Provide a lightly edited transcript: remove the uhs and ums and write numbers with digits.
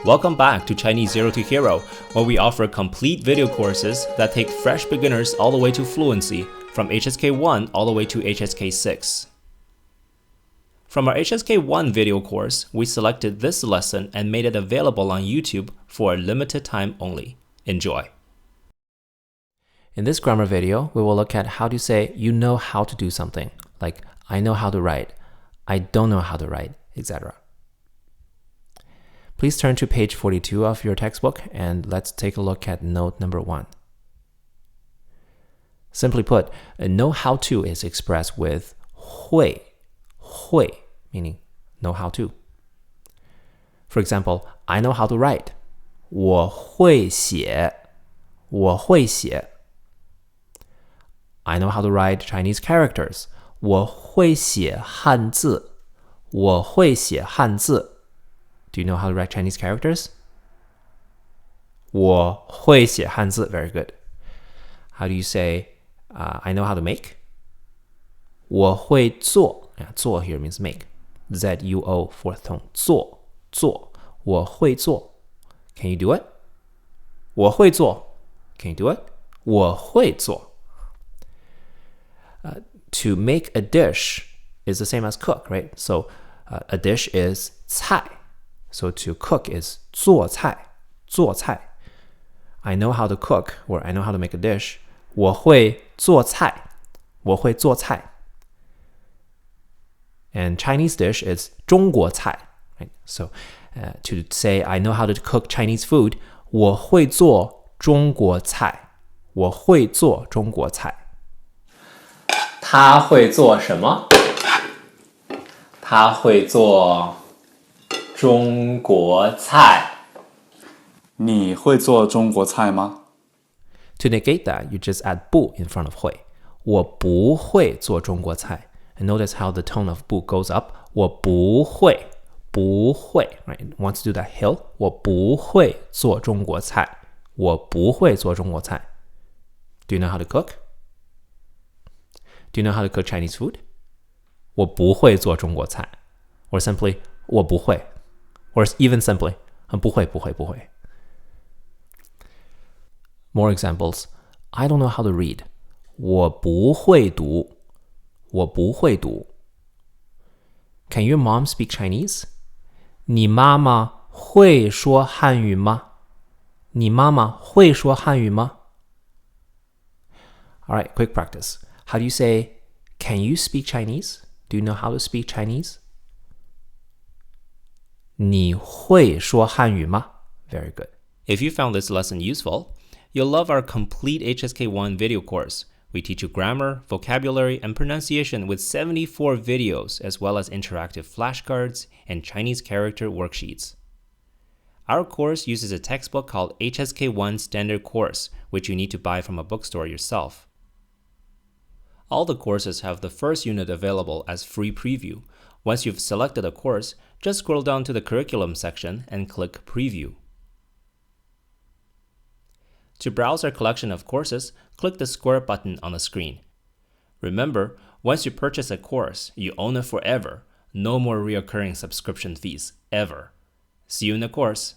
Welcome back to Chinese Zero to Hero, where we offer complete video courses that take fresh beginners all the way to fluency, from HSK 1 all the way to HSK 6. From our HSK 1 video course, we selected this lesson and made it available on YouTube for a limited time only. Enjoy! In this grammar video, we will look at how to say you know how to do something, like I know how to write, I don't know how to write, etc. Please turn to page 42 of your textbook and let's take a look at note number 1. Simply put, know how to is expressed with 会, meaning know how to. For example, I know how to write. 我会写. I know how to write Chinese characters. 我会写汉字. Do you know how to write Chinese characters? 我会写汉字. Very good. How do you say, I know how to make? 我会做.做 here means make. Z-U-O, fourth tone. 做. 我会做. Can you do it? 我会做. Can you do it? 我会做. To make a dish is the same as cook, right? So a dish is 菜. So to cook is 做菜. I know how to cook, or I know how to make a dish. 我会做菜. And Chinese dish is 中国菜, right? So to say I know how to cook Chinese food, 我会做中国菜. 他会做什么？他会做中国菜。你会做中国菜吗？ To negate that, you just add 不 in front of 会。我不会做中国菜。And notice how the tone of 不 goes up. 我不会 right? Wants to do that hill. 我不会做中国菜。Do you know how to cook? Do you know how to cook Chinese food? 我不会做中国菜。Or simply, 我不会。Or even simply, 不会。More examples. I don't know how to read. 我不会读。Can your mom speak Chinese? 你妈妈会说汉语吗？ Alright, quick practice. How do you say, can you speak Chinese? Do you know how to speak Chinese? 你会说汉语吗? Very good. If you found this lesson useful, you'll love our complete HSK1 video course. We teach you grammar, vocabulary, and pronunciation with 74 videos, as well as interactive flashcards and Chinese character worksheets. Our course uses a textbook called HSK1 Standard Course, which you need to buy from a bookstore yourself. All the courses have the first unit available as free preview. Once you've selected a course, just scroll down to the curriculum section and click Preview. To browse our collection of courses, click the square button on the screen. Remember, once you purchase a course, you own it forever. No more recurring subscription fees, ever. See you in the course.